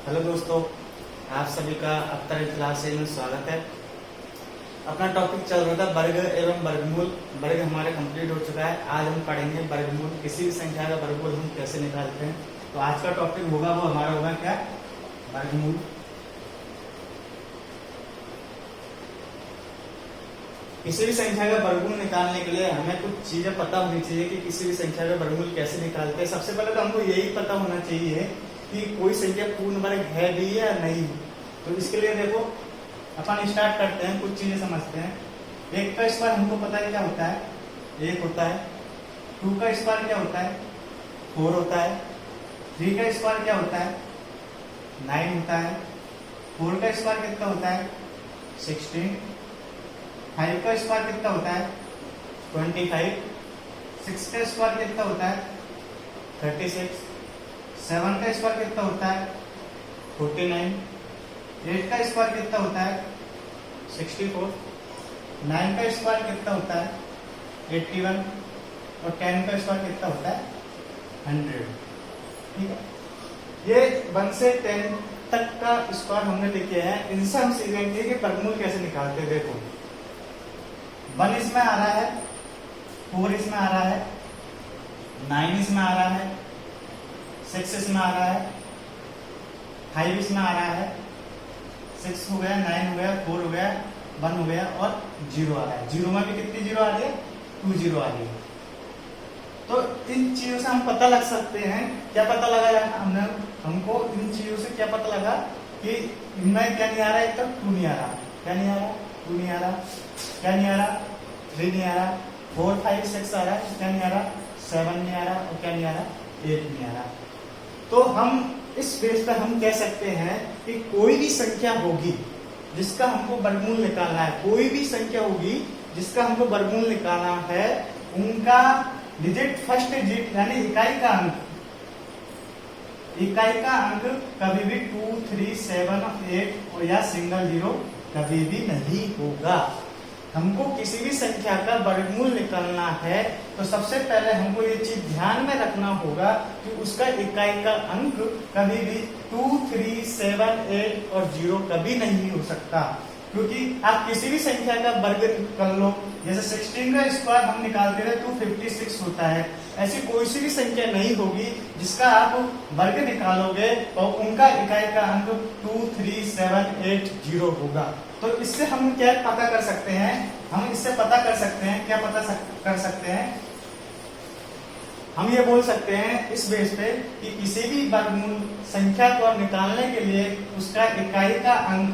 Hello दोस्तों, आप सभी का अख्तर क्लास में स्वागत है। अपना टॉपिक चल रहा था वर्ग एवं वर्गमूल। वर्ग हमारे कंप्लीट हो चुका है। आज हम पढ़ेंगे वर्गमूल। किसी भी संख्या का वर्गमूल हम कैसे निकालते हैं। तो आज का टॉपिक होगा वो हमारा होगा क्या, वर्गमूल। किसी भी संख्या का वर्गमूल निकालने के लिए हमें कुछ चीजें पता होनी चाहिए कि किसी भी संख्या का वर्गमूल कैसे निकालते हैं। सबसे पहले तो हमको यही पता होना चाहिए कि कोई संख्या पूर्ण वर्ग है भी या नहीं। तो इसके लिए देखो अपन स्टार्ट करते हैं, कुछ चीजें समझते हैं। एक का स्क्वायर हमको पता है क्या होता है, एक होता है। टू का स्क्वायर क्या होता है, 4 होता है। 3 का स्क्वायर क्या होता है, 9 होता है। 4 का स्क्वायर कितना होता है, 16। 5 का स्क्वायर कितना होता है, 25। 6 का स्क्वायर कितना होता है, 36। 7 का स्क्वायर कितना होता है, 49। 8 का स्क्वायर कितना होता है, 64। 9 का स्क्वायर कितना होता है, 81। और 10 का स्क्वायर कितना होता है, 100। ठीक है, ये 1 से 10 तक का स्क्वायर हमने लिखे हैं। इनसे हम सीखेंगे कि वर्गमूल कैसे निकालते हैं। देखो 1 इसमें आ रहा है, 4 इसमें आ रहा है, 9 इसमें आ रहा है, 6 इसमें आ रहा है, 5 इसमें आ रहा है। 6 हो गया, 9 हो गया, 4 हो गया, 1 हो गया और 0 आ रहा है। 0 में भी कितनी 0 आ रही है, 2 0 आ रही है। तो इन चीजों से हम पता लग सकते हैं, क्या पता लगा हमको इन चीजों से क्या पता लगा कि इनमें क्या नहीं आ रहा है, एक तक 2 नहीं आ रहा। क्या नहीं आ रहा, 2 नहीं आ रहा। क्या नहीं आ रहा, 3 नहीं आ रहा। 4 5 6 आ रहा है, क्या नहीं आ रहा, 7 नहीं आ रहा। और क्या नहीं आ रहा, 8 नहीं आ रहा। तो हम इस बेस पर हम कह सकते हैं कि कोई भी संख्या होगी जिसका हमको वर्गमूल निकालना है, कोई भी संख्या होगी जिसका हमको वर्गमूल निकालना है, उनका डिजिट फर्स्ट डिजिट यानी इकाई का अंक कभी भी 2 3 7 8 और या सिंगल 0 कभी भी नहीं होगा। हमको किसी भी संख्या का वर्गमूल निकालना है तो सबसे पहले हमको ये चीज ध्यान में रखना होगा कि उसका इकाई का अंक कभी भी 2 3 7 8 और 0 कभी नहीं हो सकता। क्योंकि आप किसी भी संख्या का वर्ग कर लो, जैसे 16 का स्क्वायर हम निकालते रहे तो 56 होता है। ऐसी कोई सी भी संख्या नहीं होगी जिसका आप वर्ग निकालोगे और उनका इकाई का अंक 2 3 7 8 0 होगा। तो इससे हम क्या पता कर सकते हैं, हम इससे पता कर सकते हैं, क्या पता कर सकते हैं, हम ये बोल सकते हैं इस बेस पे कि किसी भी वर्गमूल संख्या को निकालने के लिए उसका इकाई का अंक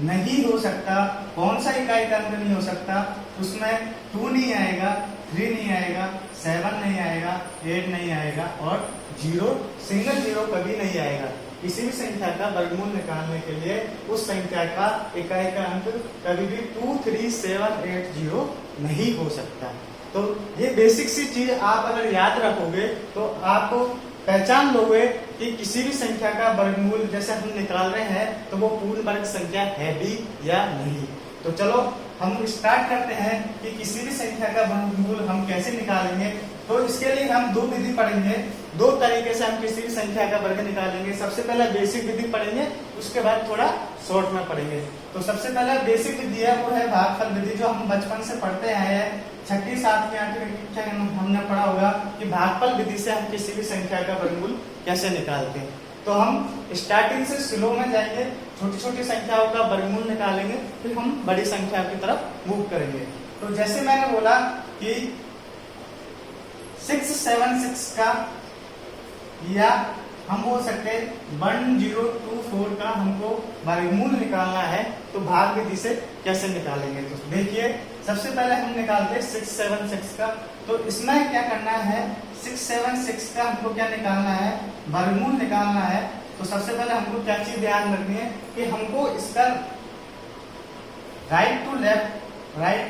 नहीं हो सकता। कौन सा इकाई का अंक नहीं हो सकता, उसमें 2 नहीं आएगा, 3 नहीं आएगा, 7 नहीं आएगा, 8 नहीं आएगा और 0 सिंगल 0 कभी नहीं आएगा। किसी भी संख्या का वर्गमूल निकालने के लिए उस संख्या का इकाई का अंक कभी भी 2 3 7 8 0 नहीं हो सकता। तो ये बेसिक सी चीज आप अगर याद रखोगे तो आप पहचान लोगे कि किसी भी संख्या का वर्गमूल जैसे हम निकाल रहे हैं तो वो पूर्ण वर्ग संख्या है भी या नहीं। तो चलो हम स्टार्ट करते हैं कि किसी भी संख्या का वर्गमूल हम कैसे निकालेंगे। तो इसके लिए हम 2 विधि पढ़ेंगे, 2 तरीके से हम किसी भी संख्या का वर्ग निकालेंगे। सबसे पहले बेसिक विधि पढ़ेंगे, उसके बाद थोड़ा शॉर्ट में पढ़ेंगे। तो सबसे पहले बेसिक विधि है वो है भागफल विधि, जो हम बचपन से पढ़ते आए हैं। 6ठी 7वीं 8वीं कक्षा हमने पढ़ा होगा कि भागफल विधि से हम किसी भी संख्या का वर्गमूल कैसे निकालते हैं। तो हम स्टार्टिंग से स्लो में जाएंगे, छोटी छोटी संख्याओं का वर्गमूल निकालेंगे, फिर हम बड़ी संख्या की तरफ मूव करेंगे। तो जैसे मैंने बोला कि 676 का, या हम बोल सकते हैं 1024 का हमको वर्गमूल निकालना है, तो भाग विधि से कैसे निकालेंगे। तो देखिए सबसे पहले हम निकालते हैं 676 का। तो इसमें क्या करना है, 676 का हमको क्या निकालना है, वर्गमूल निकालना है। तो सबसे पहले हमको क्या चीज ध्यान रखनी है कि हमको इसका राइट टू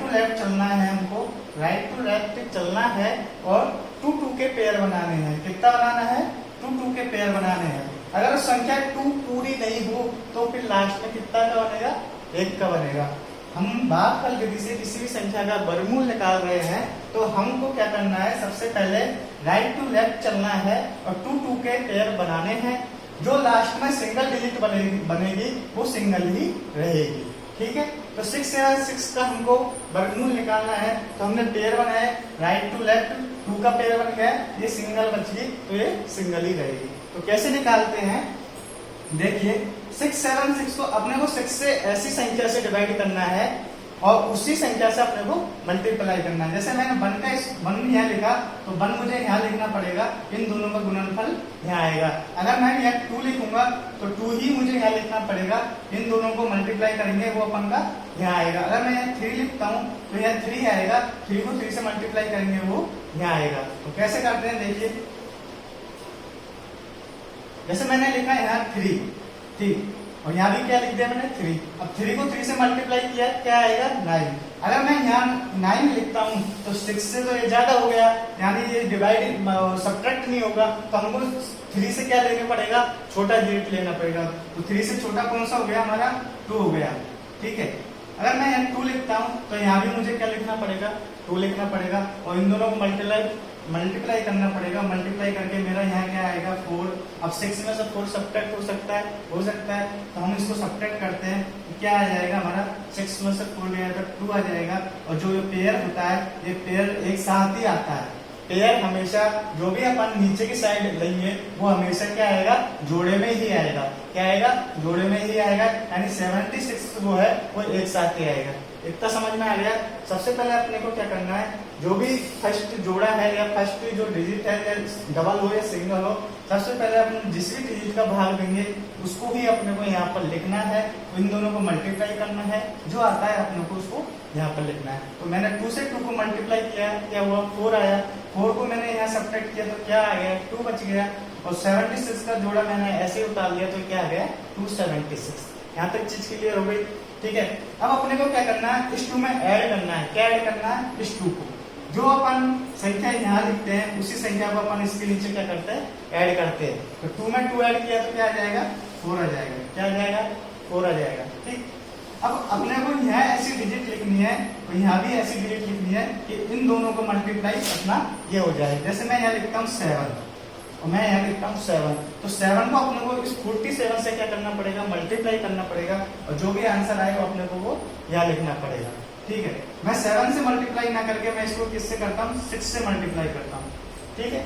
लेफ्ट चलना है, हमको राइट टू लेफ्ट चलना है और 2 2 के पेयर बनाने हैं। कितना बनाना है, 2 2 के पेयर बनाने हैं। अगर संख्या 2 पूरी नहीं हो तो फिर लास्ट में कितना का बनेगा, 1 का बनेगा। हम भागफल विधि से किसी भी संख्या का वर्गमूल निकाल रहे हैं तो हमको क्या करना है, सबसे पहले राइट टू लेफ्ट चलना है और 2 2 के पेयर बनाने हैं। जो लास्ट में सिंगल डिजिट बनेगी वो सिंगल ही रहेगी। ठीक है, तो 676 का हमको वर्गमूल निकालना है, तो हमने पेयर बनाया राइट टू लेफ्ट, 2 का पेयर बन गया, ये सिंगल बच गई तो ये सिंगल ही रहेगी। तो कैसे निकालते हैं, देखिए 676 को अपने को 6 से ऐसी संख्या से डिवाइड करना है और उसी संख्या से अपने को मल्टीप्लाई करना है। जैसे मैंने 1 यहाँ लिखा तो 1 मुझे यहाँ लिखना पड़ेगा, इन दोनों का गुणनफल यहाँ आएगा। अगर मैं यहाँ 2 लिखूंगा तो 2 ही मुझे यहाँ लिखना पड़ेगा, इन दोनों को मल्टीप्लाई करेंगे वो अपन का यहाँ आएगा। अगर मैं यहाँ 3 लिखता हूँ तो यहाँ 3 आएगा, 3 को 3 से मल्टीप्लाई करेंगे वो यहाँ आएगा। तो कैसे करते हैं देखिए, जैसे मैंने लिखा यहाँ 3, ठीक, और यहाँ भी क्या लिख दिया मैंने 3। अब 3 को 3 से मल्टीप्लाई किया क्या आएगा 9। अगर मैं यहाँ 9 लिखता हूँ तो 6 से तो ये ज्यादा हो गया, यानी ये डिवाइड सब्ट्रैक्ट नहीं होगा, तो हमको 3 से क्या लेना पड़ेगा, छोटा डिजिट लेना पड़ेगा। तो 3 से छोटा कौन सा हो गया हमारा, 2 हो गया। ठीक है, अगर मैं यहाँ 2 लिखता हूँ तो यहाँ भी मुझे क्या लिखना पड़ेगा, 2 लिखना पड़ेगा और इन दोनों को मल्टीप्लाई करना पड़ेगा। मल्टीप्लाई करके मेरा यहाँ क्या आएगा 4। अब 6 में से 4 सब्ट्रैक्ट हो सकता है, तो हम इसको सब्ट्रैक्ट करते हैं तो क्या आ जाएगा हमारा, 6 में से 4 गया तो 2 आ जाएगा। और जो ये पेयर होता है ये पेयर एक साथ ही आता है। पेयर हमेशा जो भी अपन नीचे की साइड लेंगे वो हमेशा क्या आएगा, जोड़े में ही आएगा। क्या आएगा, जोड़े में ही आएगा, यानी 76 जो है वो एक साथ ही आएगा। इतना समझ में आ गया। सबसे पहले अपने को क्या करना है, जो भी फर्स्ट जोड़ा है या फर्स्ट जो डिजिट है, या डबल हो या सिंगल हो, सबसे पहले अपन जिस भी डिजिट का भाग देंगे उसको ही अपने को यहाँ पर लिखना है, इन दोनों को मल्टीप्लाई करना है, जो आता है अपने को उसको यहाँ पर लिखना है। तो मैंने 2 से 2 को मल्टीप्लाई किया, क्या हुआ 4 आया, 4 को मैंने यहाँ सब्ट्रैक्ट किया तो क्या आ गया 2 बच गया, और 76 का जोड़ा मैंने ऐसे उतार दिया तो क्या आ गया 276। यहाँ तक चीज क्लियर हो गई। ठीक है, अब अपने को क्या करना है, इस 2 में ऐड करना है। क्या ऐड करना है, इस 2 को, जो अपन संख्या यहाँ लिखते हैं उसी संख्या को अपन इसके नीचे क्या करते हैं, ऐड करते हैं। तो 2 में 2 ऐड किया तो क्या आ जाएगा 4 आ जाएगा। क्या आ जाएगा 4 आ जाएगा। ठीक, अब अपने को यहाँ ऐसी डिजिट लिखनी है और यहाँ भी ऐसी डिजिट लिखनी है कि इन दोनों को मल्टीप्लाई अपना ये हो जाए। जैसे मैं यहाँ लिखता हूँ 7 और मैं यहाँ लिखता हूँ 7, तो 7 को अपने को इस 47 से क्या करना पड़ेगा, मल्टीप्लाई करना पड़ेगा, और जो भी आंसर आएगा अपने को वो यहाँ लिखना पड़ेगा। ठीक है, मैं 7 से मल्टीप्लाई ना करके मैं इसको किससे करता हूँ, 6 से मल्टीप्लाई करता हूँ। ठीक है,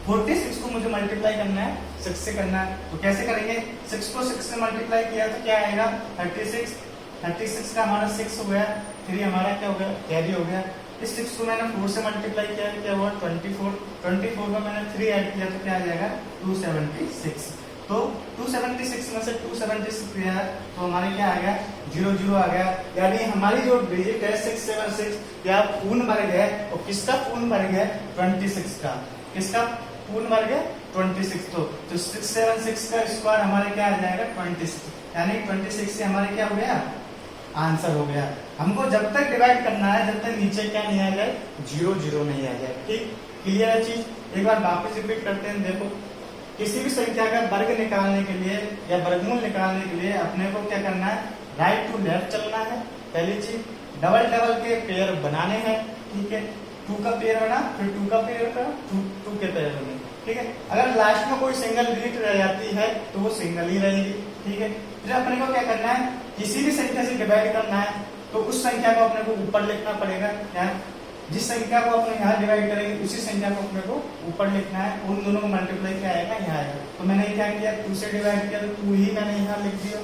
46 को मुझे मल्टीप्लाई करना है, 6 से करना है। तो कैसे करेंगे, 6 को 6 से मल्टीप्लाई किया तो क्या आएगा 36, 36 का हमारा 6 हो गया, 3 हमारा क्या हो गया, कैरी हो गया। इस 6 को मैंने 4 से मल्टीप्लाई किया, क्या हुआ 24, 24 का मैंने 3 ऐड किया तो क्या आ जाएगा 276। तो 276 में से 276 गया तो हमारे क्या आ गया 00 आ गया, यानी हमारी जो डिजिट है 676 या पूर्ण वर्ग है, और किसका पूर्ण वर्ग है 26 का। किसका पूर्ण वर्ग है 26। तो 676 का स्क्वायर हमारे क्या आ जाएगा 26, यानी 26 से हमारे क्या हो गया आंसर हो गया। हमको जब तक डिवाइड करना है जब तक नीचे क्या नहीं आ जाए 0 नहीं आ जाए। ठीक, क्लियर है चीज। एक बार वापस रिपीट करते हैं। देखो, किसी भी संख्या का वर्ग निकालने के लिए या वर्गमूल निकालने के लिए अपने को क्या करना है, राइट टू लेफ्ट चलना है। पहली चीज, डबल के पेयर बनाने हैं। ठीक है, 2 का पेयर बना, फिर 2 का पेयर बना, 2 के पेयर बने। ठीक है, अगर लास्ट में कोई सिंगल डिजिट रह जाती है तो वो सिंगल ही रहेगी। ठीक है, फिर अपने को क्या करना है, किसी भी संख्या से डिवाइड करना है तो उस संख्या को अपने को ऊपर लिखना पड़ेगा। जिस संख्या को अपने यहाँ डिवाइड करेंगे उसी संख्या को अपने को ऊपर लिखना है, उन दोनों को मल्टीप्लाई क्या आएगा यहाँ आएगा। तो मैंने क्या किया, 2 से डिवाइड किया तो 2 ही मैंने यहाँ लिख दिया।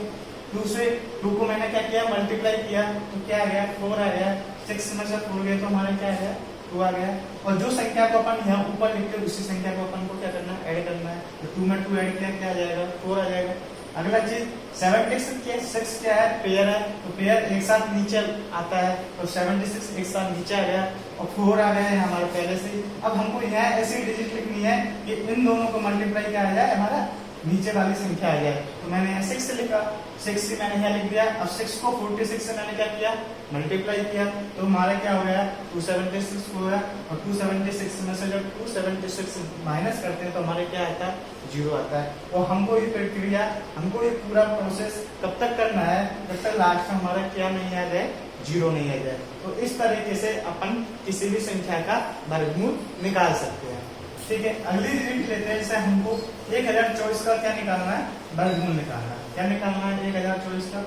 2 से 2 को मैंने क्या किया, मल्टीप्लाई किया तो क्या आ गया 4 आ गया। 6 में से 4 गया तो हमारा क्या आ गया 2 आ गया। और जो संख्या को अपन यहाँ ऊपर लिखते हैं उसी संख्या को अपन को क्या करना है, ऐड करना है। तो 2 में 2 ऐड किया क्या आ जाएगा 4 आ जाएगा। अगला चीज 76 क्या है, पेयर है, तो पेयर एक साथ नीचे आता है, तो 76 एक साथ नीचे आ गया और 4 आ गया है हमारे पहले से। अब हमको यहाँ ऐसी डिजिट लिखनी है कि इन दोनों को मल्टीप्लाई क्या आ जाए, हमारा नीचे वाली संख्या आ जाए। तो मैंने यहाँ 6 लिखा, 6 से मैंने यहाँ लिख दिया। अब 6 को 46 से मैंने क्या किया, मल्टीप्लाई किया, तो हमारा क्या हो गया 276 हो गया। और 276 में से जब 276 माइनस करते हैं तो हमारे क्या आता है 0 आता है। और हमको ये प्रक्रिया, हमको ये पूरा प्रोसेस कब तक करना है, जब तक लास्ट में हमारा क्या नहीं आ जाए 0 नहीं आ जाए। तो इस तरीके से अपन किसी भी संख्या का वर्गमूल निकाल सकते हैं। ठीक है, अगली डिजिट लेते हैं। जैसे हमको 1024 का क्या निकालना है, वर्गमूल निकालना है। क्या निकालना है, 1024 का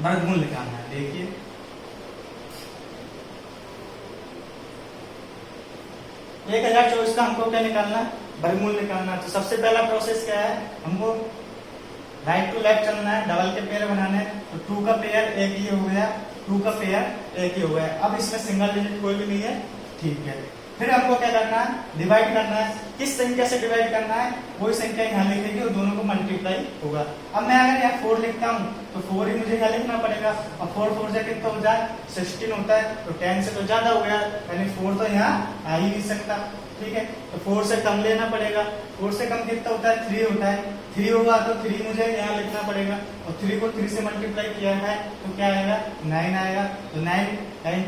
वर्गमूल निकालना है। देखिए 1024 का हमको क्या निकालना है, वर्गमूल निकालना है। तो सबसे पहला प्रोसेस क्या है, हमको राइट टू लेफ्ट चलना है, डबल के पेयर बनाने हैं। तो 2 का पेयर एक ही हो गया, 2 का पेयर एक ही हो गया। अब इसमें सिंगल डिजिट कोई भी नहीं है, ठीक है। फिर हमको क्या करना है, डिवाइड करना है। किस संख्या से डिवाइड करना है, वही संख्या यहाँ लिखेंगे और दोनों को मल्टीप्लाई होगा। अब मैं अगर यहाँ 4 लिखता हूँ तो 4 ही मुझे यहाँ लिखना पड़ेगा। और 4 4 से कितना हो जाए, 16 होता है। तो 10 से तो ज्यादा हो गया, यानी 4 तो यहाँ आ ही नहीं सकता, ठीक है। तो 4 से कम लेना पड़ेगा। 4 से कम कितना होता है, 3 होता है। 3 होगा तो 3 मुझे यहाँ लिखना पड़ेगा। और 3 को 3 से मल्टीप्लाई किया है तो क्या आएगा, 9 आएगा। तो 9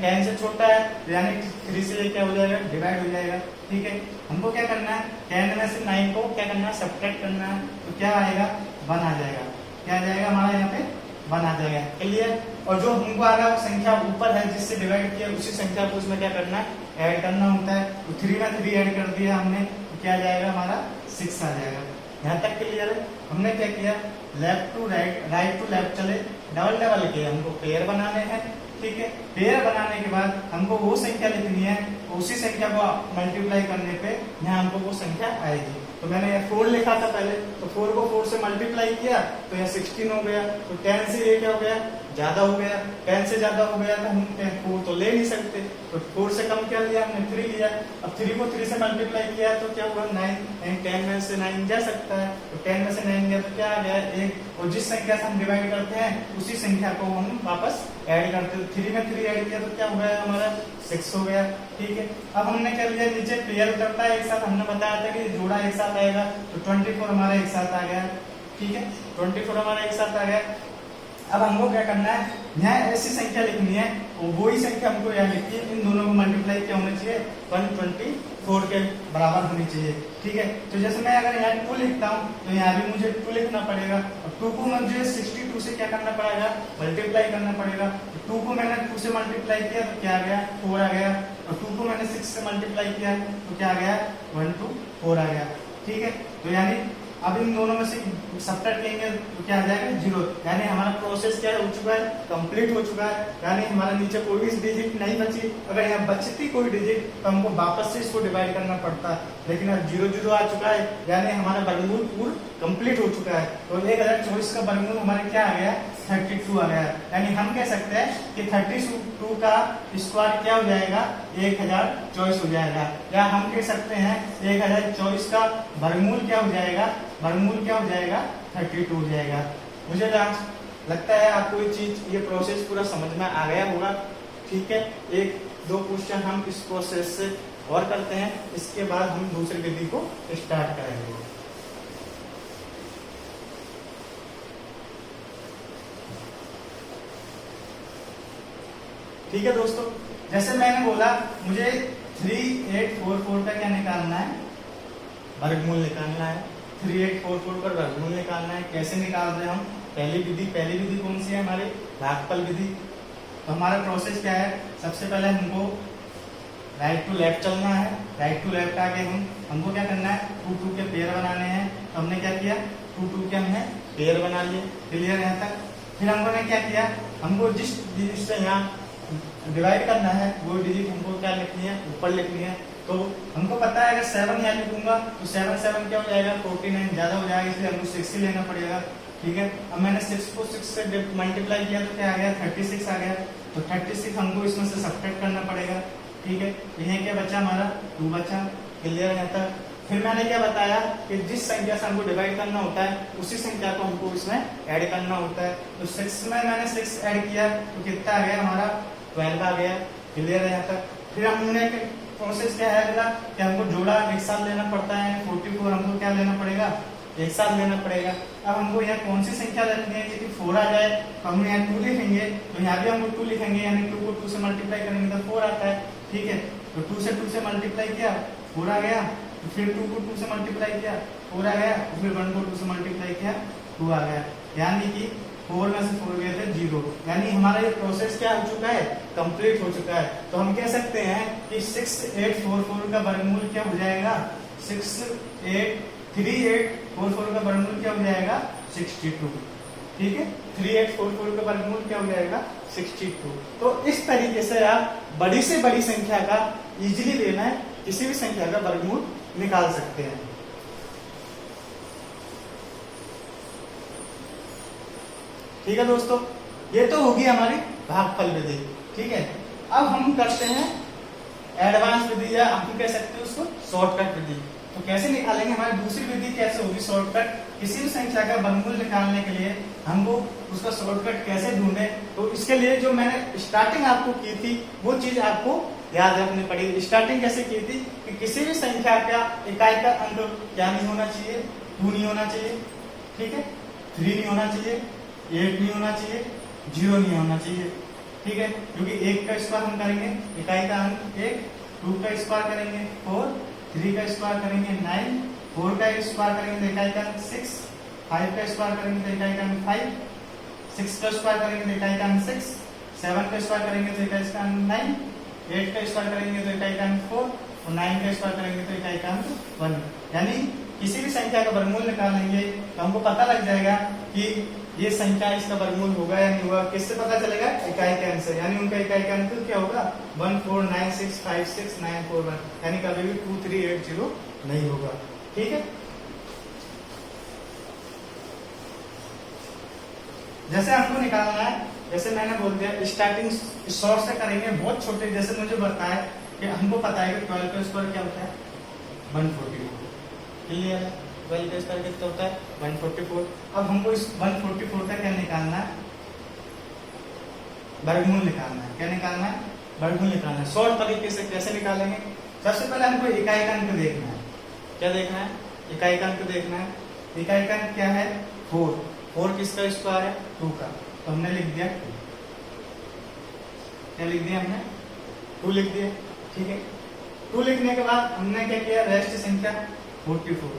10 से छोटा है, यानी 3 से ये क्या हो जाएगा, डिवाइड हो जाएगा, ठीक है। हमको क्या करना है, 10 में से 9 को क्या करना है, सब्ट्रैक्ट करना है। तो क्या आएगा, 1 आ जाएगा। क्या आ जाएगा हमारा यहाँ पे, 1 आ जाएगा, क्लियर। और जो हमको आ रहा संख्या ऊपर है जिससे डिवाइड किया, उसी संख्या को उसमें क्या करना है, ऐड करना होता है। तो 3 में 3 ऐड कर दिया हमने, तो क्या आ जाएगा हमारा, 6 आ जाएगा। यहाँ तक क्लियर है। हमने क्या किया, left to right, right to left चले, डबल डबल के हमको पेयर बनाने हैं, ठीक है। पेयर बनाने के बाद हमको वो संख्या लिखनी है, उसी संख्या को मल्टीप्लाई करने पे यहाँ हमको वो संख्या आएगी। तो मैंने यहाँ 4 लिखा था पहले, तो 4 को 4 से मल्टीप्लाई किया तो यहाँ 16 हो गया। तो 10 से ये क्या हो गया, ज्यादा हो गया। 10 से ज्यादा हो गया तो हम 4 तो ले नहीं सकते, तो 4 से कम क्या लिया हमने, 3 लिया। अब 3 को 3 से मल्टीप्लाई किया तो क्या हुआ, 9। 10 में से 9 जा सकता है, तो 10 में से 9 गया तो क्या आ गया, 1। और जिस संख्या से हम डिवाइड करते हैं उसी संख्या को हम वापस ऐड करते हैं। 3 में 3 ऐड किया तो क्या हो गया हमारा, 6 हो गया, ठीक है। अब हमने क्या लिया, नीचे पेयर उतरता है एक साथ, हमने बताया था कि जोड़ा एक साथ आएगा। तो 24 हमारा एक साथ आ गया, ठीक है। 24 हमारा एक साथ आ गया। अब हमको क्या करना है, यहाँ ऐसी संख्या लिखनी है और वही संख्या हमको यहाँ लिखी है। इन दोनों को मल्टीप्लाई क्या होना चाहिए, 124 के बराबर होनी चाहिए, ठीक है। तो जैसे मैं अगर यहाँ 2 लिखता हूँ तो यहाँ भी मुझे 2 लिखना पड़ेगा। और 2 को मुझे 62 से क्या करना पड़ेगा, मल्टीप्लाई करना पड़ेगा। तो 2 को मैंने 2 से मल्टीप्लाई किया तो क्या आ गया, 4 आ गया। और 2 को मैंने 6 से मल्टीप्लाई किया तो क्या आ गया, 1 2 4 आ गया, ठीक है। तो यानी अब इन दोनों में से सब्ट्रैक्ट लेंगे तो क्या आ जाएगा, 0। यानी हमारा प्रोसेस क्या हो चुका है, कंप्लीट हो चुका है। यानी हमारा नीचे कोई भी डिजिट नहीं बची। अगर यहाँ बचती कोई डिजिट तो हमको वापस से इसको डिवाइड करना पड़ता, लेकिन अब 0 0 आ चुका है, यानी हमारा वर्गमूल पूर्ण कंप्लीट हो चुका है। तो 1024 का वर्गमूल हमारे क्या आ गया, 32 आ गया। यानी हम कह सकते हैं कि 32 का स्क्वायर क्या हो जाएगा, 1024 हो जाएगा। या हम कह सकते हैं 1024 का वर्गमूल क्या हो जाएगा, वर्गमूल क्या हो जाएगा, 32 हो जाएगा। मुझे लगता है आपको ये चीज, ये प्रोसेस पूरा समझ में आ गया होगा, ठीक है। 1-2 क्वेश्चन हम इस प्रोसेस से और करते हैं, इसके बाद हम दूसरी विधि को स्टार्ट करेंगे। ठीक है दोस्तों, जैसे मैंने बोला मुझे 3844 का क्या निकालना है, वर्गमूल निकालना है। 3844 पर वर्गमूल निकालना है। कैसे निकाल रहे हैं हम, पहली विधि कौन सी है हमारी, भागफल विधि। तो हमारा प्रोसेस क्या है, सबसे पहले हमको राइट टू लेफ्ट चलना है। राइट टू लेफ्ट आके हमको क्या करना है, 2 2 के पेयर बनाने हैं। तो हमने क्या किया, 2 2 के हमने पेयर बना लिए, क्लियर यहाँ तक। फिर हमने क्या किया, हमको जिस डिजिट से यहाँ डिवाइड करना है वो डिजिट हमको क्या लिखनी है, ऊपर लिखनी है। तो हमको पता है अगर 7 यहाँ लिखूंगा तो 7 7 क्या हो जाएगा, 49 ज्यादा हो जाएगा, इसलिए हमको 6 ही लेना पड़ेगा, ठीक है। अब मैंने 6 को 6 से मल्टीप्लाई किया तो क्या आ गया, 36 आ गया। तो 36 हमको इसमें से सब्ट्रैक्ट करना पड़ेगा, ठीक है। यहाँ क्या बचा हमारा, 2 बचा, क्लियर है तक। फिर मैंने क्या बताया कि जिस संख्या से हमको डिवाइड करना होता है उसी संख्या को हमको इसमें ऐड करना होता है। तो 6 में मैंने 6 ऐड किया तो कितना आ गया हमारा, 12 आ गया, क्लियर है यहाँ तक। फिर हमने प्रोसेस क्या है अगला, कि हमको जोड़ा एक साथ लेना पड़ता है। 44 हमको क्या लेना पड़ेगा, एक साथ लेना पड़ेगा। अब हमको यहाँ कौन सी संख्या रखनी है, यदि 4 आ जाए तो हम यहाँ 2 लिखेंगे, तो यहाँ भी हमको 2 लिखेंगे, यानी 2 को 2 से मल्टीप्लाई करेंगे तो 4 आता है, ठीक है। तो 2 से 2 से मल्टीप्लाई किया, 4 आ गया। तो फिर 2 को 2 से मल्टीप्लाई किया, 4 आ गया। फिर 1 को 2 से मल्टीप्लाई किया, 2 आ गया। यानी कि 4 में से 4 गए थे 0, यानी हमारा ये प्रोसेस क्या हो चुका है, कंप्लीट हो चुका है। तो हम कह सकते हैं कि 6844 का वर्गमूल क्या हो जाएगा, 3844 का वर्गमूल क्या हो जाएगा, 62। ठीक है, 3844 का वर्गमूल क्या हो जाएगा, 62। तो इस तरीके से आप बड़ी से बड़ी संख्या का इजीली लेना है, किसी भी संख्या का वर्गमूल निकाल सकते हैं। ठीक है दोस्तों, ये तो होगी हमारी भागफल विधि। ठीक है, अब हम करते हैं एडवांस विधि, या हम कह सकते हैं उसको शॉर्टकट विधि। तो कैसे निकालेंगे, हमारी दूसरी विधि कैसे होगी शॉर्टकट, किसी भी संख्या का वर्गमूल निकालने के लिए हमको उसका शॉर्टकट कैसे ढूंढे। तो इसके लिए जो मैंने स्टार्टिंग आपको की थी वो चीज आपको याद रखनी पड़ेगी। स्टार्टिंग कैसे की थी कि किसी भी संख्या का इकाई का अंक क्या नहीं होना चाहिए, 2 नहीं होना चाहिए, ठीक है, 3 नहीं होना चाहिए, 8 नहीं होना चाहिए, 0 नहीं होना चाहिए। ठीक है, क्योंकि 1 का स्क्वायर हम करेंगे, इकाई का अंक 1, 2 का स्क्वायर करेंगे 4, 3 का स्क्वायर करेंगे 9, 4 का स्क्वायर करेंगे तो इकाई का अंक 6, 5 का स्क्वायर करेंगे तो इकाई का अंक 5, 6 का स्क्वायर करेंगे तो इकाई का अंक 6, 7 का स्क्वायर करेंगे तो इकाई का अंक 9, 8 का स्क्वायर करेंगे तो इकाई का अंक 4 और 9 का स्क्वायर करेंगे तो इकाई का अंक 1। यानी किसी भी संख्या का वर्गमूल निकालेंगे तो हमको पता लग जाएगा कि ये संख्या इसका वर्गमूल होगा या नहीं होगा। किससे पता चलेगा, इकाई के अंक से, यानी उनका इकाई का अंक क्या होगा, 149656941, यानी कभी भी 2380 नहीं होगा। ठीक है, जैसे हमको निकालना है, जैसे मैंने बोल दिया स्टार्टिंग शॉर्ट से करेंगे, बहुत छोटे, जैसे मुझे बताया कि हमको पता है कि 12 का स्क्वायर क्या होता है, 144। क्लियर है, 12 का स्क्वायर कितना होता है, 144। अब हमको इस 144 का क्या निकालना है, वर्गमूल निकालना है। क्या निकालना है, वर्गमूल निकालना है। शॉर्ट तरीके से कैसे निकालेंगे, सबसे पहले हमको इकाई का अंक देखना है। क्या देखना है, इकाई का अंक देखना है। इकाई का अंक क्या है, 4। 4 किसका स्क्वायर है, 2 का, तो हमने लिख दिया 2। क्या लिख दिया हमने, 2 लिख दिया। ठीक है, 2 लिखने के बाद हमने क्या किया, रेस्ट संख्या 44।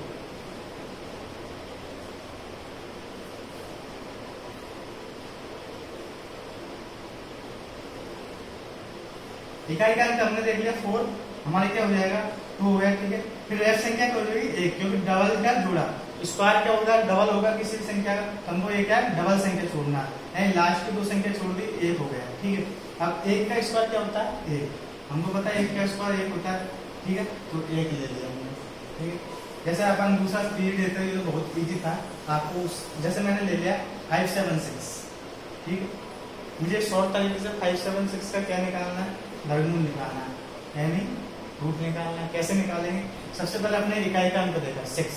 इकाई का अंक हमने देख लिया 4, हमारे क्या हो जाएगा, 2 हो गया। ठीक है, फिर रेस्ट संख्या क्या हो जाएगी, 1, क्योंकि डबल का जोड़ा, स्क्वायर क्या होगा, डबल होगा किसी भी संख्या का, हमको ये क्या है, डबल संख्या छोड़ना है, लास्ट की 2 संख्या छोड़ दी, 1 हो गया। ठीक है, अब 1 का स्क्वायर क्या होता है, 1, हमको पता है 1 का स्क्वायर 1 होता है। ठीक है, तो 1 ले लिया हमने। ठीक है, जैसे अपन दूसरा पीरियड देते हैं, तो बहुत इजी था आपको, जैसे मैंने ले लिया 576। ठीक है, मुझे शॉर्ट तरीके से 576 का क्या निकालना है, वर्गमूल निकालना है, यानी रूट निकालना है। कैसे निकालेंगे, सबसे पहले अपने इकाई का अंक देखा 6।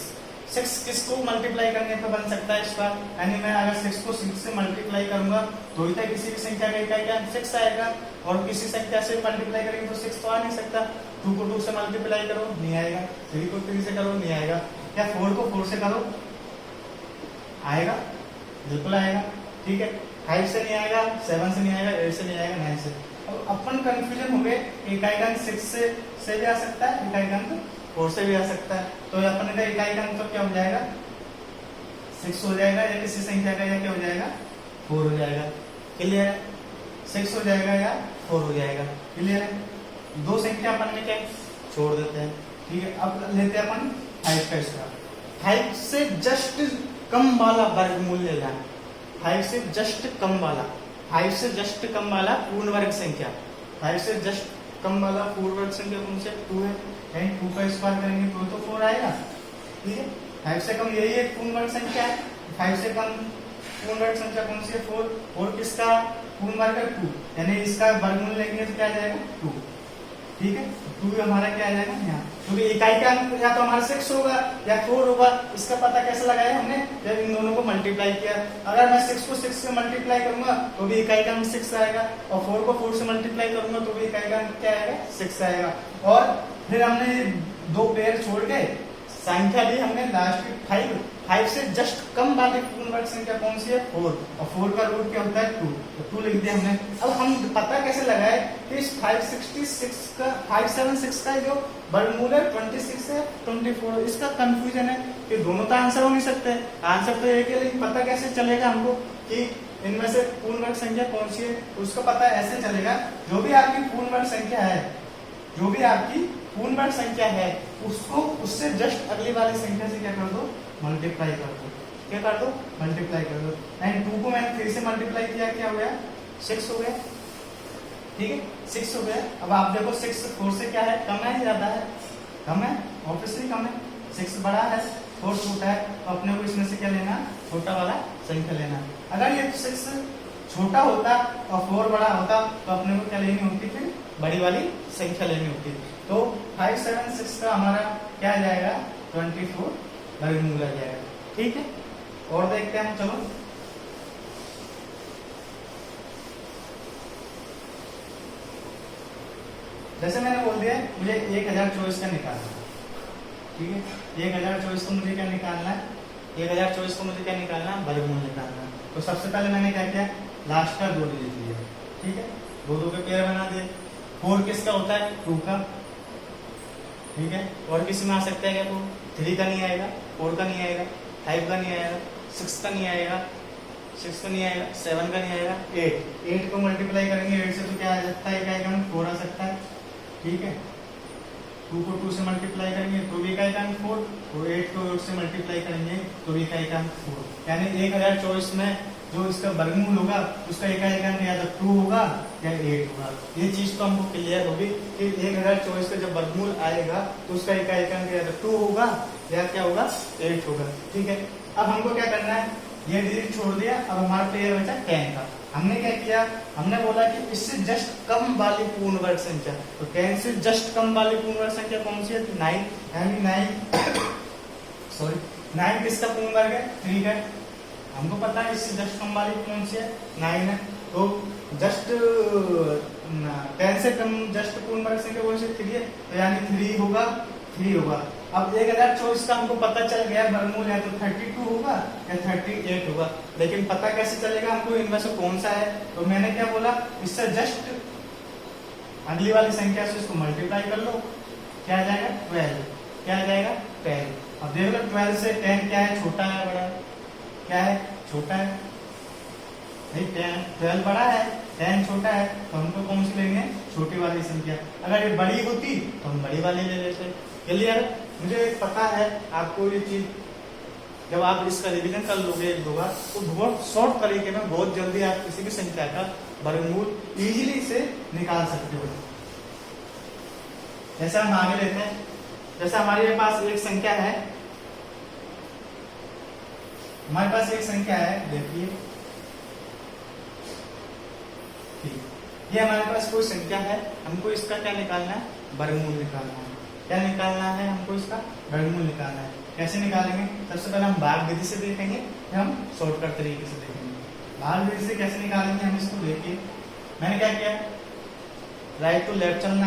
6 किसको मल्टीप्लाई करने पर बन सकता है इसका, यानी मैं अगर 6 को 6 से मल्टीप्लाई करूंगा तो ही किसी भी संख्या का इकाई का अंक 6 आएगा, और किसी संख्या से मल्टीप्लाई करेंगे तो 6 तो आ नहीं सकता। 2 को 2 से मल्टीप्लाई करो, नहीं आएगा। 3 को 3 से करो, नहीं आएगा। क्या 4 को 4 से करो, आएगा, बिल्कुल आएगा। ठीक है, 5 से नहीं आएगा, 7 से नहीं आएगा, 8 से नहीं आएगा, 9 से। अब अपन कंफ्यूजन हो गए, इकाई का अंक 6 से भी आ सकता है, इकाई का अंक 4 से भी आ सकता है। तो अपन का इकाई का अंक तो क्या हो जाएगा, 6 हो जाएगा, या किसी संख्या का या क्या हो जाएगा, 4 हो जाएगा। क्लियर है, 6 हो जाएगा या 4 हो जाएगा। क्लियर है, 2 संख्या अपन ने क्या छोड़ देते हैं। ठीक है, अब लेते हैं अपन 5 का स्क्वायर। 5 से जस्ट कम वाला वर्गमूल लेना है, 5 से जस्ट कम वाला, 5 से जस्ट कम वाला पूर्ण वर्ग संख्या। 5 से जस्ट कम वाला पूर्ण वर्ग संख्या कौन से, 2 है, 2 का स्क्वायर करेंगे तो 4 आएगा। ठीक है, 5 से कम यही एक पूर्ण वर्ग संख्या है। 5 से कम पूर्ण वर्ग संख्या कौन सी है, 4। और किसका पूर्ण वर्ग है, 2, यानी इसका वर्गमूल लेंगे तो क्या आ जाएगा, 2। ठीक है, 2 हमारा क्या आ जाएगा यहाँ, क्योंकि इकाई का अंक या तो हमारा 6 होगा या 4 होगा। इसका पता कैसे लगाया हमने, जब इन दोनों को मल्टीप्लाई किया। अगर मैं 6 को 6 से मल्टीप्लाई करूंगा तो भी इकाई का अंक 6 आएगा, और 4 को 4 से मल्टीप्लाई करूंगा तो भी इकाई का अंक क्या आएगा, 6 आएगा। और फिर हमने 2 पेयर छोड़ के संख्या ली हमने लास्ट की 5 से जस्ट कम वाली पूर्ण वर्ग संख्या कौन सी है 4, और 4 का रूट क्या होता है 2, तो 2 लिख दिया हमने। अब हम पता कैसे लगाए कि इस 576 का जो वर्गमूल है 26 है 24, इसका कंफ्यूजन है कि दोनों तो आंसर हो नहीं सकते, आंसर तो एक है, लेकिन पता कैसे चलेगा हमको कि इनमें से पूर्ण वर्ग संख्या कौन सी है, उसका पता ऐसे चलेगा, जो भी आपकी पूर्ण वर्ग संख्या है, जो भी आपकी पूर्ण वर्ग संख्या है, उसको उससे जस्ट अगली वाली संख्या से क्या कर दो, मल्टीप्लाई कर दो। क्या कर दो, मल्टीप्लाई कर दो। एंड 2 को मैंने 3 से मल्टीप्लाई किया, क्या हो गया 6 हो गया, ठीक है 6 हो गया। अब आप देखो 6 4 से क्या है, कम है ज्यादा है, कम है, ऑब्वियसली कम है, 6 बड़ा है 4 छोटा है, तो अपने को इसमें से क्या लेना, छोटा वाला संख्या लेना। अगर ये 6 छोटा होता और 4 बड़ा होता तो अपने को क्या लेनी होती, फिर बड़ी वाली संख्या लेनी होती। तो 576 का हमारा क्या आ जाएगा 24 वर्गमूल आ जाएगा, ठीक है। और देखते हैं हम, चलो जैसे मैंने बोल दिया मुझे 1024 का निकालना है, ठीक है। 1024 को मुझे क्या निकालना है, 1024 को मुझे क्या निकालना है, वर्गमूल निकालना है। तो सबसे पहले मैंने क्या किया, लास्ट का 2 डिजिट लिया, ठीक है, 2 के पेयर बना दिए। 4 किसका होता है, 2 का, ठीक है। और किसी में आ सकता है क्या, तो 3 का नहीं आएगा, 4 का नहीं आएगा, 5 का नहीं आएगा, 6 का नहीं आएगा, 6 का नहीं आएगा, 7 का नहीं आएगा, 8 को मल्टीप्लाई करेंगे 8 से तो क्या आ सकता है, क्या आएगा 4 आ सकता है, ठीक है। 2 को 2 से मल्टीप्लाई करेंगे तो भी का एकांक 4, और 8 को 8 से मल्टीप्लाई करेंगे तो भी का एकांक 4, यानी 1024 में जो इसका वर्गमूल होगा उसका एकांक या तो 2 होगा या 8 होगा। ये चीज तो हमको क्लियर होगी कि 1024 का जब वर्गमूल आएगा तो उसका एकांक या तो 2 होगा या क्या होगा 8 होगा, ठीक है। अब हमको क्या करना है, ये डिजिट छोड़ दिया, अब हमारा पेयर बचा 10 का। हमने क्या किया, हमने बोला कि इससे जस्ट कम वाली पूर्ण वर्ग संख्या, तो 10 से जस्ट कम वाली पूर्ण वर्ग संख्या कौन सी है, 9, यानी 9 किसका पूर्ण वर्ग है, 3 का। हमको पता है इससे जस्ट कम वाली कौन सी है, 9 है। तो जस्ट 10 से कम जस्ट पूर्ण वर्ग संख्या कौन सी, 3 है, तो यानी 3 होगा, 3 होगा। अब 1024 का हमको पता चल गया वर्गमूल है तो 32 होगा या 38 होगा, लेकिन पता कैसे चलेगा हमको इनमें से कौन सा है। तो मैंने क्या बोला, इससे जस्ट अगली वाली संख्या से इसको मल्टीप्लाई कर लो, क्या आ जाएगा 12, क्या आ जाएगा 12। अब देख लो 12 से 10 क्या है, छोटा है बड़ा, क्या है छोटा है, नहीं 12 बड़ा है 10 छोटा है, तो हमको कौन सी लेंगे, छोटी वाली संख्या। अगर ये बड़ी होती तो हम बड़ी वाली ले लेते। क्लियर, मुझे पता है आपको ये चीज, जब आप इसका रिवीजन कर लोगे एक दो बार तो बहुत शॉर्ट तरीके में बहुत जल्दी आप किसी भी संख्या का वर्गमूल इजीली से निकाल सकते हो। जैसे हम आगे लेते हैं, जैसे हमारे पास एक संख्या है, हमारे पास एक संख्या है, देखिए ये हमारे पास कोई संख्या है, हमको इसका क्या निकालना है, वर्गमूल निकालना है। क्या निकालना है हमको, इसका वर्गमूल निकालना है। कैसे निकालेंगे, सबसे पहले हम भाग विधि से देखेंगे, फिर हम शॉर्टकट तरीके से देखेंगे। भाग विधि से कैसे निकालेंगे हम इसको, देखिए मैंने क्या किया, राइट टू लेफ्ट चलना